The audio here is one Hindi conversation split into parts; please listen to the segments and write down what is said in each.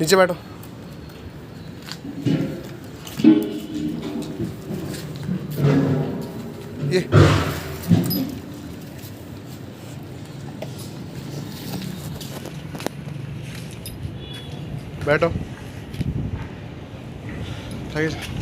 नीचे बैठो। ये बैठो। ठीक है।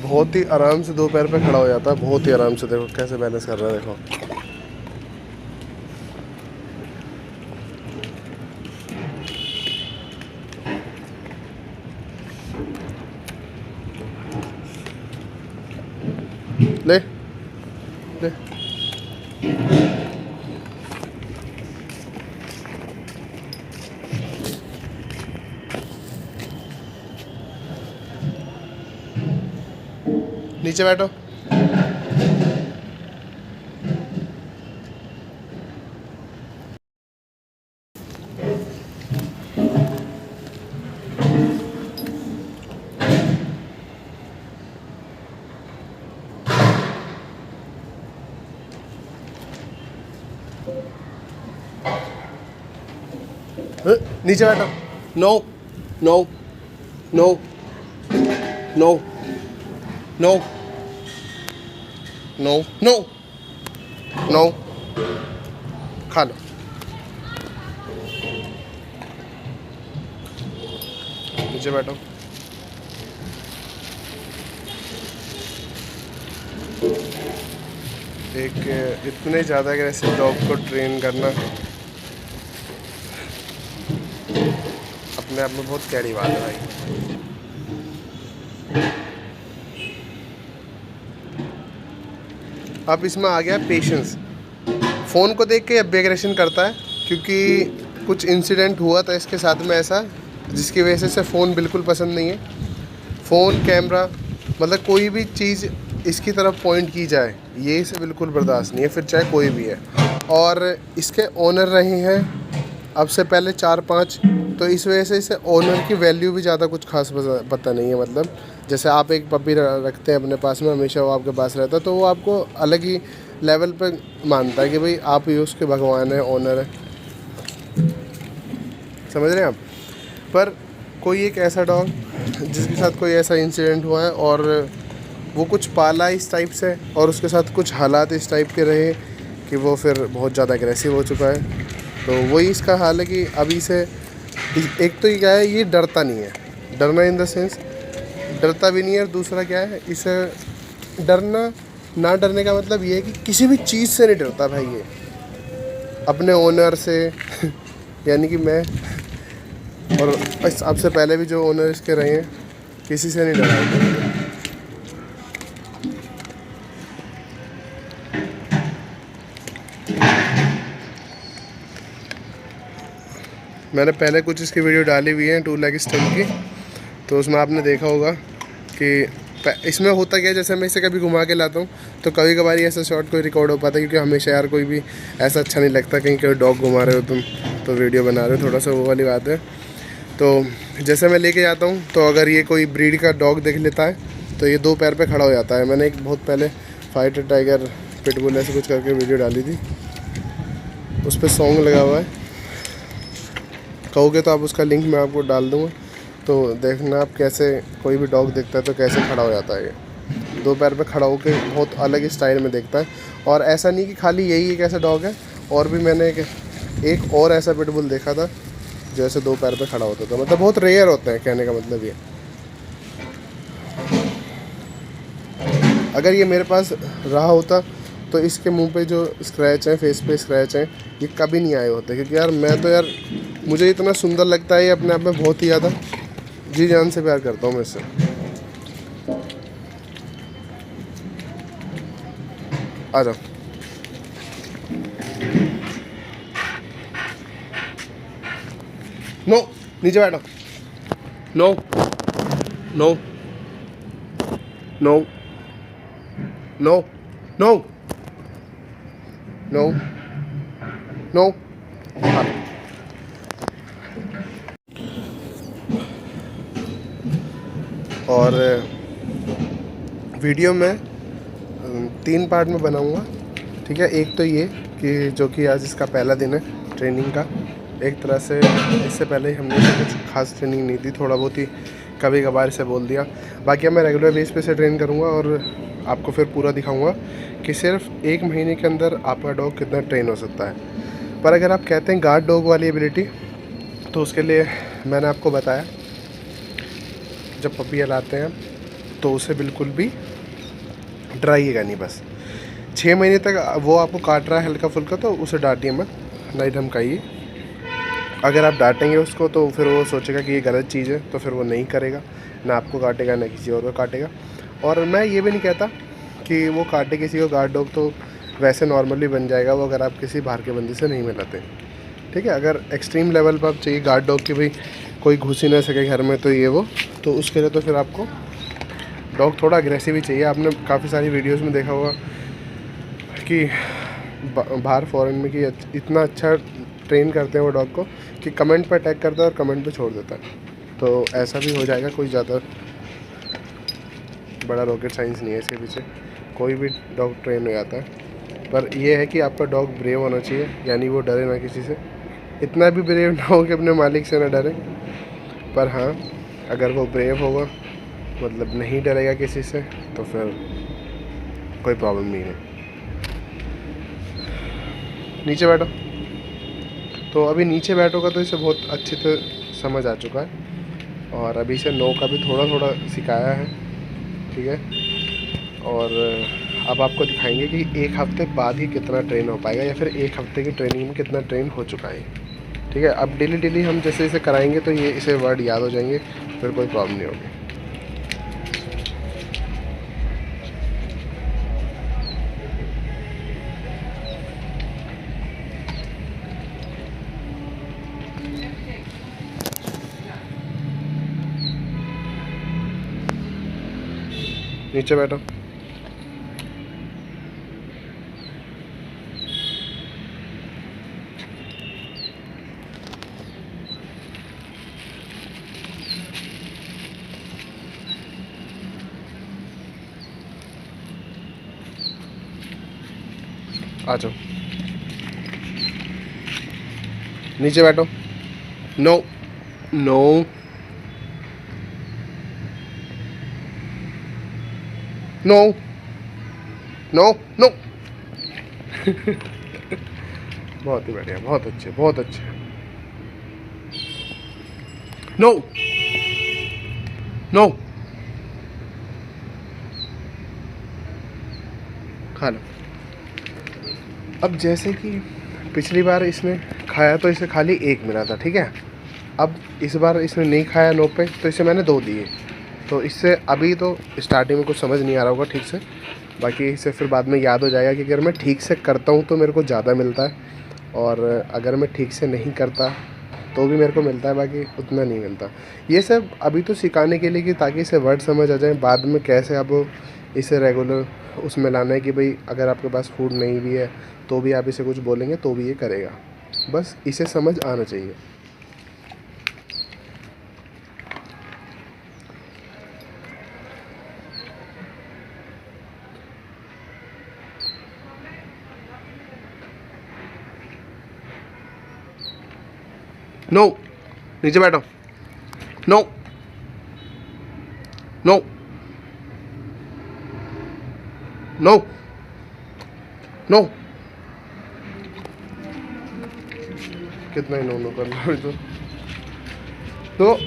बहुत ही आराम से 2 पैर पे खड़ा हो जाता है, बहुत ही आराम से। देखो कैसे बैलेंस कर रहा है, देखो। ले ले। नीचे बैठो। नीचे बैठो। No no no no no no no no. खा लो। नीचे बैठो। एक इतने ज़्यादा अग्रेसिव डॉग को ट्रेन करना अपने आप में बहुत कैडी बात है भाई। अब इसमें आ गया पेशेंस। फ़ोन को देख के अब भी एग्रेशन करता है, क्योंकि कुछ इंसिडेंट हुआ था इसके साथ में ऐसा, जिसकी वजह से इसे फ़ोन बिल्कुल पसंद नहीं है। फ़ोन, कैमरा, मतलब कोई भी चीज़ इसकी तरफ पॉइंट की जाए, ये इसे बिल्कुल बर्दाश्त नहीं है, फिर चाहे कोई भी है। और इसके ओनर रहे हैं अब से पहले 4-5, तो इस वजह से इसे ओनर की वैल्यू भी ज़्यादा कुछ खास पता नहीं है। मतलब जैसे आप एक पपी रखते हैं अपने पास में, हमेशा वो आपके पास रहता है, तो वो आपको अलग ही लेवल पे मानता है कि भाई आप ही उसके भगवान है, ओनर है। समझ रहे हैं आप। पर कोई एक ऐसा डॉग जिसके साथ कोई ऐसा इंसिडेंट हुआ है और वो कुछ पाला इस टाइप से, और उसके साथ कुछ हालात इस टाइप के रहे कि वो फिर बहुत ज़्यादा एग्रेसिव हो चुका है। तो वही इसका हाल है कि अभी से एक तो ये क्या है, ये डरता नहीं है। डरना इन द सेंस डरता भी नहीं है। और दूसरा क्या है, इसे डरना ना डरने का मतलब ये है कि किसी भी चीज़ से नहीं डरता भाई ये, अपने ओनर से यानी कि मैं, और अब से पहले भी जो ओनर इसके रहे हैं, किसी से नहीं डरा। मैंने पहले कुछ इसकी वीडियो डाली हुई है 2 लेग स्टेप की, तो उसमें आपने देखा होगा कि इसमें होता क्या है, जैसे मैं इसे कभी घुमा के लाता हूँ तो कभी कभार ऐसा शॉट कोई रिकॉर्ड हो पाता है, क्योंकि हमेशा यार कोई भी ऐसा अच्छा नहीं लगता कहीं कोई डॉग घुमा रहे हो तुम तो वीडियो बना रहे हो, थोड़ा सा वो वाली बात है। तो जैसे मैं लेके जाता हूँ, तो अगर ये कोई ब्रीड का डॉग देख लेता है तो ये 2 पैर पे खड़ा हो जाता है। मैंने एक बहुत पहले फाइटर, टाइगर, पिटबुल ऐसे कुछ करके वीडियो डाली थी, उस पर सॉन्ग लगा हुआ है, कहोगे तो आप उसका लिंक मैं आपको डाल दूँगा, तो देखना आप कैसे कोई भी डॉग देखता है तो कैसे खड़ा हो जाता है। ये 2 पैर पे खड़ा होकर बहुत अलग स्टाइल में देखता है। और ऐसा नहीं कि खाली यही एक ऐसा डॉग है, और भी मैंने एक और ऐसा पिटबुल देखा था जो ऐसे 2 पैर पे खड़ा होता था। मतलब बहुत रेयर होते हैं, कहने का मतलब ये। अगर ये मेरे पास रहा होता तो इसके मुंह पे जो स्क्रैच हैं, फेस पे स्क्रैच हैं, ये कभी नहीं आए होते, क्योंकि यार मैं तो यार मुझे इतना सुंदर लगता है ये अपने आप में, बहुत ही ज़्यादा जी जान से प्यार करता हूँ मैं इससे। आ जाओ। नो, नीचे बैठो। No no no no no no no. और वीडियो में 3 पार्ट में बनाऊंगा, ठीक है। एक तो ये कि जो कि आज इसका पहला दिन है ट्रेनिंग का। एक तरह से इससे पहले हमने इसे कुछ खास ट्रेनिंग नहीं दी, थोड़ा बहुत ही कभी कभार इसे बोल दिया। बाकी अब मैं रेगुलर बेस पे से ट्रेन करूँगा और आपको फिर पूरा दिखाऊँगा कि सिर्फ 1 महीने के अंदर आपका डॉग कितना ट्रेन हो सकता है। पर अगर आप कहते हैं गार्ड डॉग वाली एबिलिटी, तो उसके लिए मैंने आपको बताया, जब पपी लाते हैं तो उसे बिल्कुल भी डराइएगा नहीं। बस 6 महीने तक वो आपको काट रहा है हल्का फुल्का तो उसे डांटिए मत, नहीं धमकाइए। अगर आप डांटेंगे उसको तो फिर वो सोचेगा कि ये गलत चीज़ है, तो फिर वो नहीं करेगा, ना आपको काटेगा ना किसी और को काटेगा। और मैं ये भी नहीं कहता कि वो काटे किसी को गार्ड डॉग, तो वैसे नॉर्मली बन जाएगा वो अगर आप किसी बाहर के बंदे से नहीं मिलाते, ठीक है। अगर एक्सट्रीम लेवल पर आप चाहिए गार्ड डॉग की भाई कोई घुस ही ना सके घर में, तो ये वो, तो उसके लिए तो फिर आपको डॉग थोड़ा अग्रेसिव ही चाहिए। आपने काफ़ी सारी वीडियोस में देखा होगा कि बाहर फॉरेन में कि इतना अच्छा ट्रेन करते हैं वो डॉग को कि कमेंट पर अटैक करता है और कमेंट पे छोड़ देता है। तो ऐसा भी हो जाएगा, कोई ज़्यादा बड़ा रॉकेट साइंस नहीं है इसके पीछे, कोई भी डॉग ट्रेन हो जाता है। पर यह है कि आपका डॉग ब्रेव होना चाहिए, यानी वो डरे ना किसी से, इतना भी ब्रेव ना हो कि अपने मालिक से ना डरे। पर हाँ, अगर वो ब्रेव होगा, मतलब नहीं डरेगा किसी से, तो फिर कोई प्रॉब्लम नहीं है। नीचे बैठो। तो अभी नीचे बैठोगा तो इसे बहुत अच्छी तरह समझ आ चुका है, और अभी इसे नो का भी थोड़ा थोड़ा सिखाया है, ठीक है। और अब आपको दिखाएंगे कि 1 हफ्ते बाद ही कितना ट्रेन हो पाएगा, या फिर 1 हफ्ते की ट्रेनिंग में कितना ट्रेन हो चुका है, ठीक है। अब डेली डेली हम जैसे इसे कराएंगे तो ये इसे वर्ड याद हो जाएंगे, फिर कोई प्रॉब्लम नहीं होगी। नीचे बैठो। आ जाओ, नीचे बैठो। No no no no no. बहुत ही बढ़िया, बहुत अच्छे, बहुत अच्छे। नो नो, खा लो। अब जैसे कि पिछली बार इसने खाया तो इसे खाली 1 मिला था, ठीक है। अब इस बार इसने नहीं खाया नो पे, तो इसे मैंने 2 दिए। तो इससे अभी तो स्टार्टिंग में कुछ समझ नहीं आ रहा होगा ठीक से, बाकी इसे फिर बाद में याद हो जाएगा कि अगर मैं ठीक से करता हूँ तो मेरे को ज़्यादा मिलता है, और अगर मैं ठीक से नहीं करता तो भी मेरे को मिलता है, बाकी उतना नहीं मिलता। ये सब अभी तो सिखाने के लिए कि ताकि इसे वर्ड समझ आ जाए, बाद में कैसे अब इसे रेगुलर उसमें लाना है कि भाई अगर आपके पास फूड नहीं भी है तो भी आप इसे कुछ बोलेंगे तो भी ये करेगा। बस इसे समझ आना चाहिए। नो, नीचे बैठो। No no no no. कितना ही नो नो कर लो तो।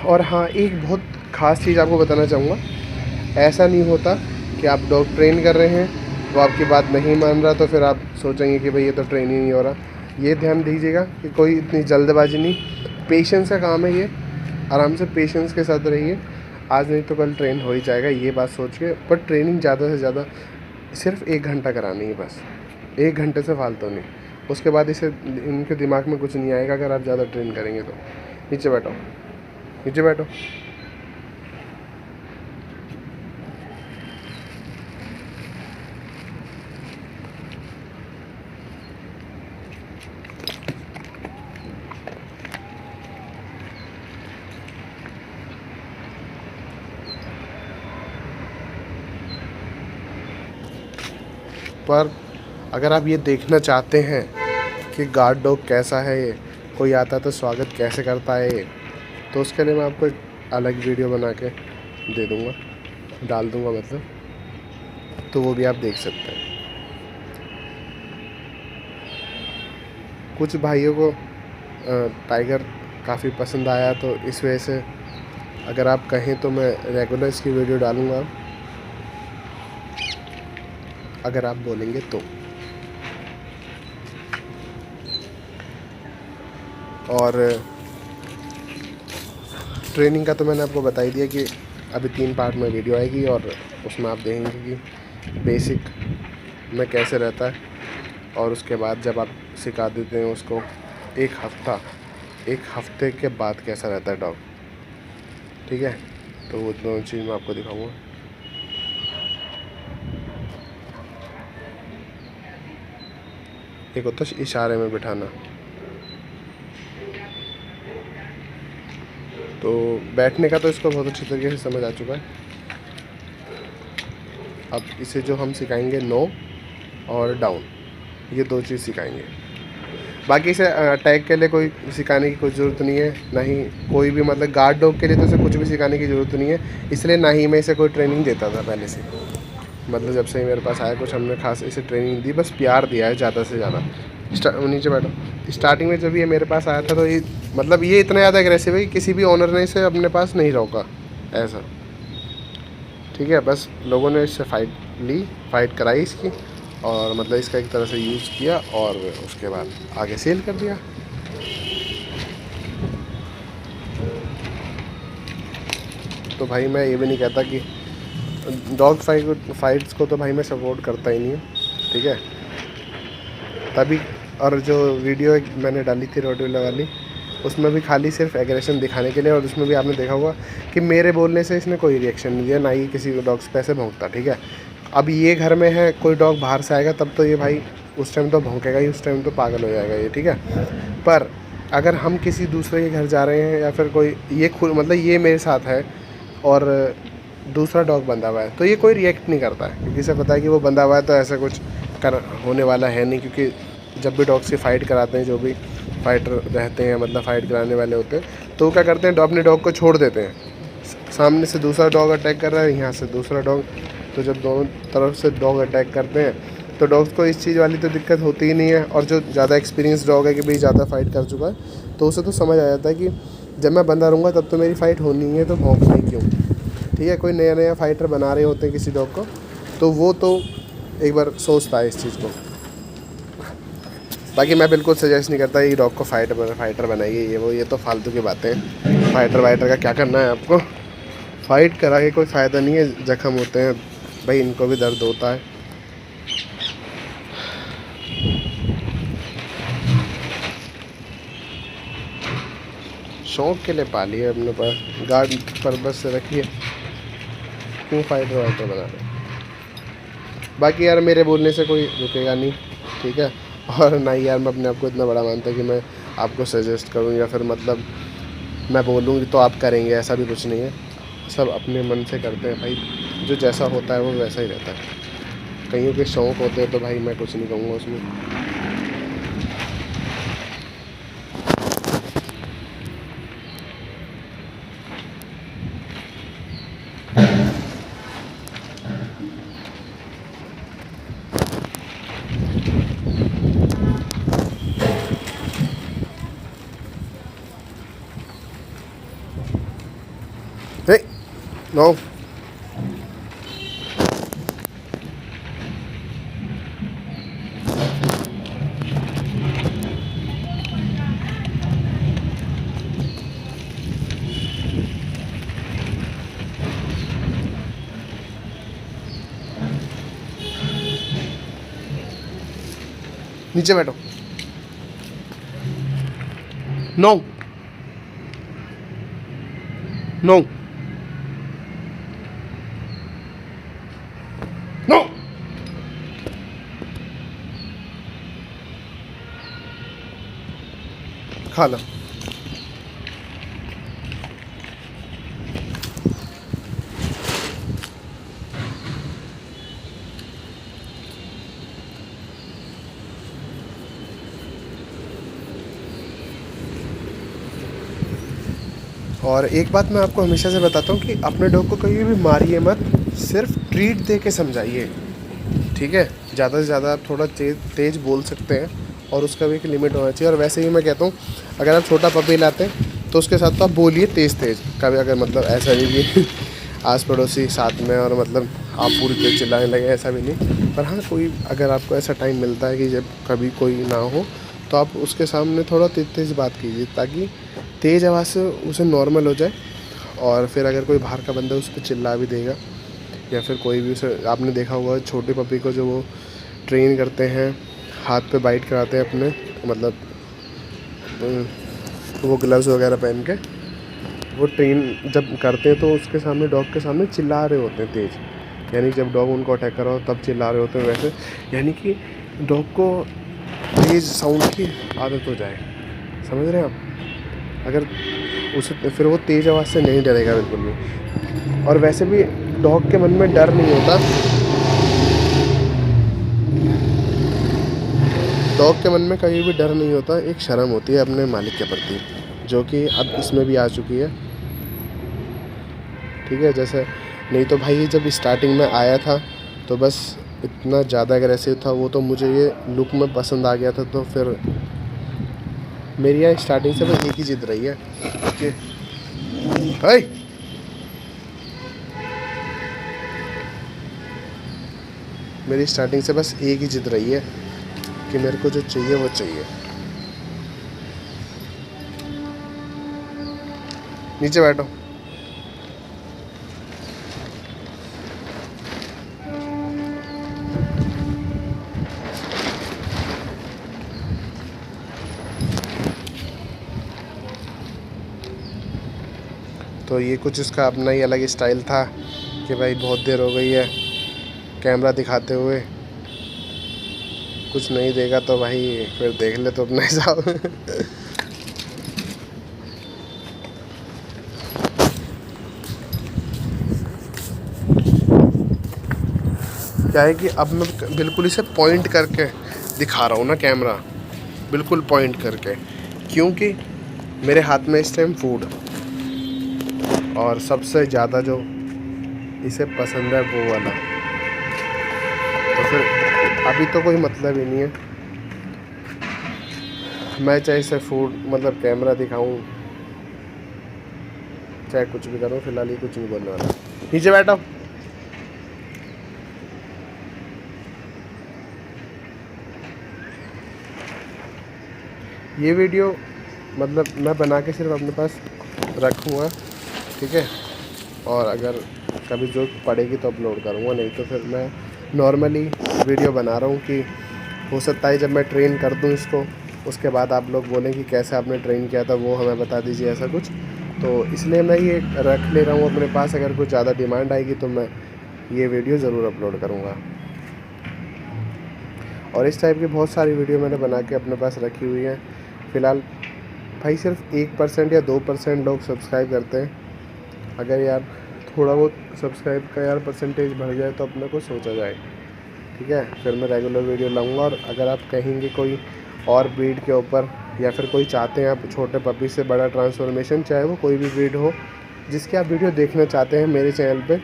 और हाँ, एक बहुत ख़ास चीज़ आपको बताना चाहूँगा, ऐसा नहीं होता कि आप डॉग ट्रेन कर रहे हैं वो आपकी बात नहीं मान रहा तो फिर आप सोचेंगे कि भाई ये तो ट्रेन ही नहीं हो रहा। ये ध्यान दीजिएगा कि कोई इतनी जल्दबाजी नहीं, पेशेंस का काम है ये। आराम से पेशेंस के साथ रहिए, आज नहीं तो कल ट्रेन हो ही जाएगा, ये बात सोच के। पर ट्रेनिंग ज़्यादा से ज़्यादा सिर्फ 1 घंटा करानी है बस, 1 घंटे से फालतू नहीं। उसके बाद इसे इनके दिमाग में कुछ नहीं आएगा अगर आप ज़्यादा ट्रेन करेंगे तो। नीचे बैठो, नीचे बैठो। पर अगर आप ये देखना चाहते हैं कि गार्ड डॉग कैसा है, ये कोई आता है तो स्वागत कैसे करता है ये, तो उसके लिए मैं आपको एक अलग वीडियो बना के दे दूँगा, डाल दूँगा मतलब, तो वो भी आप देख सकते हैं। कुछ भाइयों को टाइगर काफ़ी पसंद आया, तो इस वजह से अगर आप कहें तो मैं रेगुलर इसकी वीडियो डालूँगा, अगर आप बोलेंगे तो। और ट्रेनिंग का तो मैंने आपको बता ही दिया कि अभी 3 पार्ट में वीडियो आएगी, और उसमें आप देखेंगे कि बेसिक में कैसे रहता है, और उसके बाद जब आप सिखा देते हैं उसको एक हफ्ते के बाद कैसा रहता है डॉग, ठीक है। तो वो दोनों चीज़ मैं आपको दिखाऊंगा। एक होता है इशारे में बिठाना, तो बैठने का तो इसको बहुत अच्छी तरीके से समझ आ चुका है। अब इसे जो हम सिखाएंगे नो और डाउन, ये 2 चीज़ सिखाएंगे। बाकी इसे अटैक के लिए कोई सिखाने की कोई ज़रूरत नहीं है, ना ही कोई भी मतलब गार्ड डॉग के लिए तो इसे कुछ भी सिखाने की ज़रूरत नहीं है, इसलिए ना ही मैं इसे कोई ट्रेनिंग देता था पहले से। मतलब जब से मेरे पास आया कुछ हमने खास इसे ट्रेनिंग दी, बस प्यार दिया है ज़्यादा से ज़्यादा। नीचे बैठो। स्टार्टिंग में जब ये मेरे पास आया था तो ये मतलब ये इतना ज़्यादा एग्रेसिव है कि किसी भी ओनर ने इसे अपने पास नहीं रोका ऐसा, ठीक है। बस लोगों ने इससे फाइट कराई इसकी, और मतलब इसका एक तरह से यूज़ किया, और उसके बाद आगे सेल कर दिया। तो भाई मैं ये भी नहीं कहता कि डॉग फाइट्स को तो भाई मैं सपोर्ट करता ही नहीं हूँ, ठीक है। तभी और जो वीडियो मैंने डाली थी रोटवीलर वाली, उसमें भी खाली सिर्फ एग्रेशन दिखाने के लिए, और उसमें भी आपने देखा होगा कि मेरे बोलने से इसने कोई रिएक्शन नहीं दिया, ना ही किसी डॉग्स पे ऐसे भौंकता, ठीक है। अब ये घर में है, कोई डॉग बाहर से आएगा तब तो ये भाई उस टाइम तो भौंकेगा ही, उस टाइम तो पागल हो जाएगा ये, ठीक है। पर अगर हम किसी दूसरे के घर जा रहे हैं, या फिर कोई ये खुद मतलब ये मेरे साथ है और दूसरा डॉग बंधा हुआ है, तो ये कोई रिएक्ट नहीं करता है, क्योंकि इसे पता है कि वो बंधा हुआ है तो ऐसा कुछ होने वाला है नहीं। क्योंकि जब भी डॉग से फाइट कराते हैं, जो भी फाइटर रहते हैं मतलब फाइट कराने वाले होते हैं, तो वो क्या करते हैं, अपने डॉग को छोड़ देते हैं। सामने से दूसरा डॉग अटैक कर रहा है, यहाँ से दूसरा डॉग, तो जब दोनों तरफ से डॉग अटैक करते हैं तो डॉग्स को इस चीज़ वाली तो दिक्कत होती ही नहीं है। और जो ज़्यादा एक्सपीरियंस डॉग है कि भाई ज़्यादा फाइट कर चुका है, तो उसे तो समझ आ जाता है कि जब मैं बंदा रहूँगा तब तो मेरी फ़ाइट होनी है, तो भौंकना ही क्यों, ठीक है। कोई नया फाइटर बना रहे होते हैं किसी डॉग को, तो वो तो एक बार सोचता है इस चीज़ को। बाकी मैं बिल्कुल सजेस्ट नहीं करता ये डॉग को फाइटर बनाइए, ये तो फालतू की बातें हैं। फाइटर का क्या करना है आपको, फाइट करा के कोई फ़ायदा नहीं है, जख्म होते हैं भाई, इनको भी दर्द होता है। शौक़ के लिए पालिए, अपने पास गार्ड पर्पज़ से रखिए, क्यों फाइटर बना रहे। बाकी यार मेरे बोलने से कोई रुकेगा नहीं, ठीक है। और ना ही यार मैं अपने आप को इतना बड़ा मानता कि मैं आपको सजेस्ट करूं, या फिर मतलब मैं बोलूँगी तो आप करेंगे, ऐसा भी कुछ नहीं है। सब अपने मन से करते हैं भाई, जो जैसा होता है वो वैसा ही रहता है। कईयों के शौक़ होते हैं तो भाई मैं कुछ नहीं कहूँगा उसमें। नो नीचे बैठो। नो नो नो, खा लो। और एक बात मैं आपको हमेशा से बताता हूँ कि अपने डॉग को कभी भी मारिए मत, सिर्फ ट्रीट दे के समझाइए, ठीक है। ज़्यादा से ज़्यादा आप थोड़ा तेज़ बोल सकते हैं और उसका भी एक लिमिट होना चाहिए। और वैसे ही मैं कहता हूँ, अगर आप छोटा पपी लाते हैं तो उसके साथ तो आप बोलिए तेज़ कभी, अगर मतलब ऐसा नहीं कि आस पड़ोसी साथ में और मतलब आप पूरी तेज़ चिल्लाने लगे, ऐसा भी नहीं। पर हाँ, कोई अगर आपको ऐसा टाइम मिलता है कि जब कभी कोई ना हो तो आप उसके सामने थोड़ा तेज़ बात कीजिए, ताकि तेज़ आवाज़ से उसे नॉर्मल हो जाए। और फिर अगर कोई बाहर का बंदा उस पर चिल्ला भी देगा या फिर कोई भी उसे, आपने देखा होगा छोटे पपी को जो वो ट्रेन करते हैं, हाथ पे बाइट कराते हैं अपने, मतलब वो ग्लव्स वगैरह पहन के वो ट्रेन जब करते हैं तो उसके सामने, डॉग के सामने चिल्ला रहे होते हैं तेज़, यानी जब डॉग उनको अटैक कर रहा हो तब चिल्ला रहे होते हैं वैसे, यानी कि डॉग को तेज़ साउंड की आदत हो जाए, समझ रहे हैं आप। अगर उसे फिर वो तेज़ आवाज़ से नहीं डरेगा बिल्कुल भी। और वैसे भी डॉग के मन में डर नहीं होता, डॉग के मन में कभी भी डर नहीं होता, एक शर्म होती है अपने मालिक के प्रति, जो कि अब इसमें भी आ चुकी है, ठीक है। जैसे नहीं तो भाई जब स्टार्टिंग में आया था तो बस इतना ज़्यादा एग्रेसिव था वो, तो मुझे ये लुक में पसंद आ गया था। तो फिर मेरी यहाँ स्टार्टिंग से बस एक ही जिद रही है कि हाय, मेरी स्टार्टिंग से बस एक ही जिद रही है कि मेरे को जो चाहिए वो चाहिए। नीचे बैठो। तो ये कुछ इसका अपना ही अलग स्टाइल था कि भाई बहुत देर हो गई है कैमरा दिखाते हुए, कुछ नहीं देगा तो भाई फिर देख ले तो अपने हिसाब। क्या है कि अब मैं बिल्कुल इसे पॉइंट करके दिखा रहा हूँ ना कैमरा, बिल्कुल पॉइंट करके, क्योंकि मेरे हाथ में इस टाइम फूड, और सबसे ज़्यादा जो इसे पसंद है वो वाला, तो फिर अभी तो कोई मतलब ही नहीं है, मैं चाहे इसे फूड मतलब कैमरा दिखाऊं चाहे कुछ भी करूं, फिलहाल ये कुछ नहीं बोलने वाला। नीचे बैठो। ये वीडियो मतलब मैं बना के सिर्फ अपने पास रखूँगा, ठीक है। और अगर कभी ज़रूरत पड़ेगी तो अपलोड करूँगा, नहीं तो फिर मैं नॉर्मली वीडियो बना रहा हूँ कि हो सकता है जब मैं ट्रेन कर दूँ इसको, उसके बाद आप लोग बोलें कि कैसे आपने ट्रेन किया था, वो हमें बता दीजिए, ऐसा कुछ। तो इसलिए मैं ये रख ले रहा हूँ अपने पास, अगर कुछ ज़्यादा डिमांड आएगी तो मैं ये वीडियो ज़रूर अपलोड करूँगा। और इस टाइप की बहुत सारी वीडियो मैंने बना के अपने पास रखी हुई है। फ़िलहाल भाई सिर्फ 1% या 2% लोग सब्सक्राइब करते हैं। अगर यार थोड़ा बहुत सब्सक्राइब का यार परसेंटेज बढ़ जाए तो अपने को सोचा जाए, ठीक है। फिर मैं रेगुलर वीडियो लाऊंगा। और अगर आप कहेंगे कोई और ब्रीड के ऊपर, या फिर कोई चाहते हैं आप छोटे पपी से बड़ा ट्रांसफॉर्मेशन, चाहे वो कोई भी ब्रीड हो जिसकी आप वीडियो देखना चाहते हैं मेरे चैनल पे,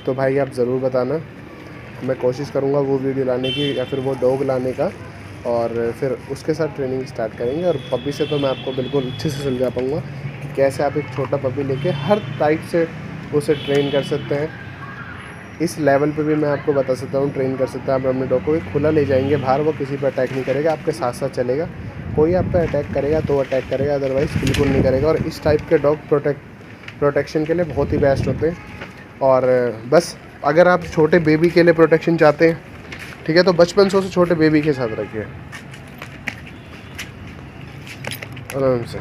तो भाई आप ज़रूर बताना, मैं कोशिश करूँगा वो वीडियो लाने की या फिर वो डॉग लाने का, और फिर उसके साथ ट्रेनिंग स्टार्ट करेंगे। और पपी से तो मैं आपको बिल्कुल अच्छे से समझा पाऊँगा कि कैसे आप एक छोटा पपी लेके हर टाइप से उसे ट्रेन कर सकते हैं। इस लेवल पे भी मैं आपको बता सकता हूँ ट्रेन कर सकते हैं। आप अपने डॉग को खुला ले जाएंगे बाहर, वो किसी पर अटैक नहीं करेगा, आपके साथ साथ चलेगा। कोई आप पे अटैक करेगा तो अटैक करेगा, अदरवाइज़ बिल्कुल नहीं करेगा। और इस टाइप के डॉग प्रोटेक्शन के लिए बहुत ही बेस्ट होते हैं। और बस अगर आप छोटे बेबी के लिए प्रोटेक्शन चाहते हैं, ठीक है, तो बचपन से छोटे बेबी के साथ रखिए आराम से।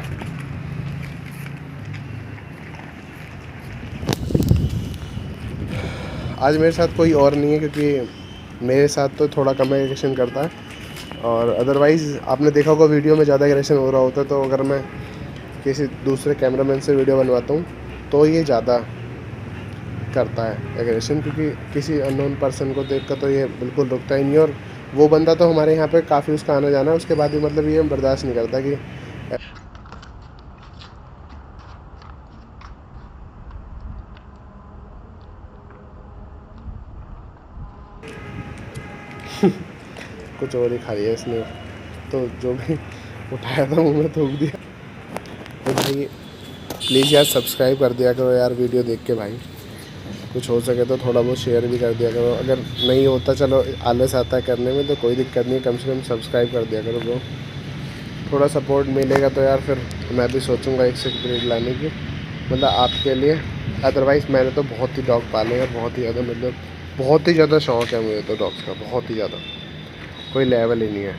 आज मेरे साथ कोई और नहीं है, क्योंकि मेरे साथ तो थोड़ा कम एग्रेशन करता है, और अदरवाइज़ आपने देखा होगा वीडियो में ज़्यादा एग्रेशन हो रहा होता है। तो अगर मैं किसी दूसरे कैमरामैन से वीडियो बनवाता हूँ तो ये ज़्यादा करता है एग्रेशन, क्योंकि किसी अननोन पर्सन को देखकर तो ये बिल्कुल रुकता ही नहीं। और वो बंदा तो हमारे यहाँ पे काफ़ी उसका आना जाना है, उसके बाद भी मतलब ये बर्दाश्त नहीं करता कि कुछ और ही खा लिया इसने, तो जो भी उठाया था मुँह में थूक दिया। तो भाई प्लीज़ यार सब्सक्राइब कर दिया करो यार वीडियो देख के भाई, कुछ हो सके तो थोड़ा बहुत शेयर भी कर दिया करो। अगर नहीं होता चलो आलस आता है करने में तो कोई दिक्कत नहीं, कम से कम सब्सक्राइब कर दिया करो ब्रो। थोड़ा सपोर्ट मिलेगा तो यार फिर मैं भी सोचूंगा एक से एक ब्रीड लाने की, मतलब आपके लिए। अदरवाइज़ मैंने तो बहुत ही डॉग पाले हैं, बहुत ही ज़्यादा, मतलब बहुत ही ज़्यादा शौक़ है मुझे तो डॉग्स का, बहुत ही ज़्यादा, कोई लेवल ही नहीं है।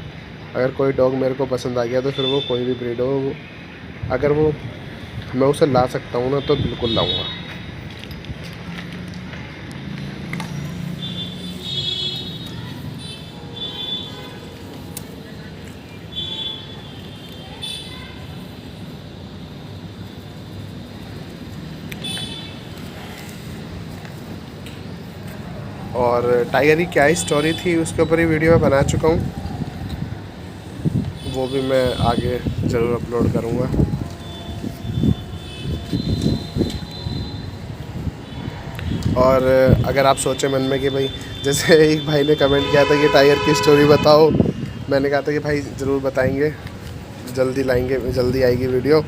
अगर कोई डॉग मेरे को पसंद आ गया तो फिर वो कोई भी ब्रीड हो, अगर वो मैं उसे ला सकता हूँ ना तो बिल्कुल लाऊंगा। और टाइगर की क्या ही स्टोरी थी उसके ऊपर ही वीडियो मैं बना चुका हूँ, वो भी मैं आगे ज़रूर अपलोड करूँगा। और अगर आप सोचें मन में कि भाई, जैसे एक भाई ने कमेंट किया था कि टाइगर की स्टोरी बताओ, मैंने कहा था कि भाई ज़रूर बताएंगे, जल्दी लाएंगे, जल्दी आएगी वीडियो।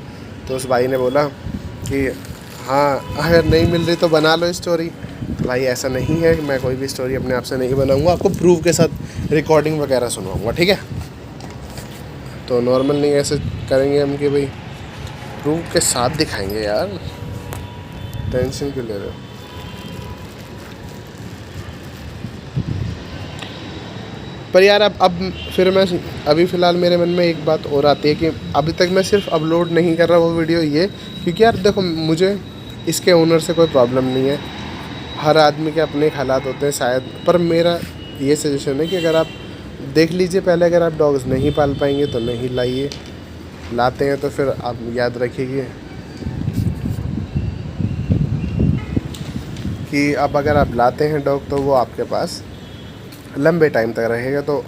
तो उस भाई ने बोला कि हाँ अगर नहीं मिल रही तो बना लो स्टोरी। तो भाई ऐसा नहीं है, मैं कोई भी स्टोरी अपने आप से नहीं बनाऊँगा, आपको प्रूफ के साथ रिकॉर्डिंग वगैरह सुनवाऊँगा, ठीक है। तो नॉर्मल नहीं ऐसे करेंगे हम कि भाई प्रूफ के साथ दिखाएंगे यार, टेंशन क्यों ले रहे हो। पर यार अब फिर मैं अभी फ़िलहाल मेरे मन में एक बात और आती है कि अभी तक मैं सिर्फ अपलोड नहीं कर रहा वो वीडियो, ये क्योंकि यार देखो मुझे इसके ओनर से कोई प्रॉब्लम नहीं है, हर आदमी के अपने हालात होते हैं शायद। पर मेरा ये सजेशन है कि अगर आप देख लीजिए पहले, अगर आप डॉग्स नहीं पाल पाएंगे तो नहीं लाइए, लाते हैं तो फिर आप याद रखिए कि अब अगर आप लाते हैं डॉग तो वो आपके पास लंबे टाइम तक रहेगा। तो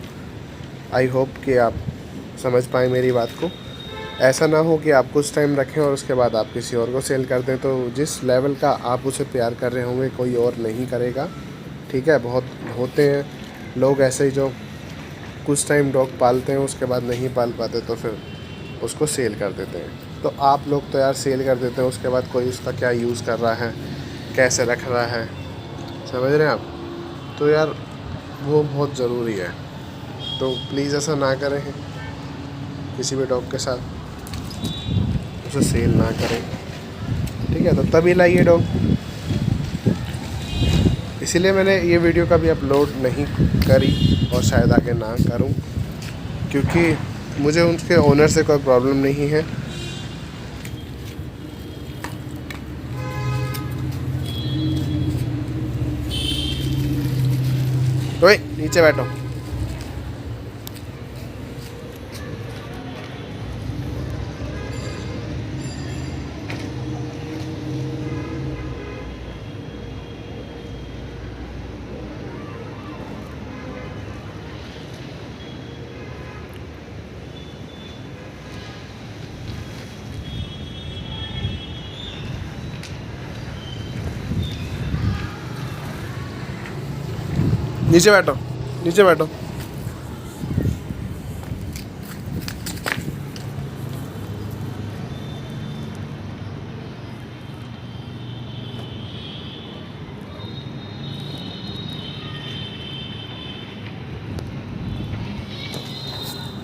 आई होप कि आप समझ पाएँ मेरी बात को। ऐसा ना हो कि आप कुछ टाइम रखें और उसके बाद आप किसी और को सेल कर दें, तो जिस लेवल का आप उसे प्यार कर रहे होंगे कोई और नहीं करेगा, ठीक है। बहुत होते हैं लोग ऐसे ही जो कुछ टाइम डॉग पालते हैं उसके बाद नहीं पाल पाते तो फिर उसको सेल कर देते हैं। तो आप लोग तो यार सेल कर देते हैं, उसके बाद कोई उसका क्या यूज़ कर रहा है, कैसे रख रहा है, समझ रहे हैं आप। तो यार वो बहुत ज़रूरी है, तो प्लीज़ ऐसा ना करें किसी भी डॉग के साथ, उसे सेल ना करें, ठीक है। तो तभी लाइए डॉग। इसीलिए मैंने ये वीडियो कभी अपलोड नहीं करी और शायद आगे ना करूं, क्योंकि मुझे उनके ओनर से कोई प्रॉब्लम नहीं है। ओए नीचे बैठो। नीचे बैठो, नीचे बैठो।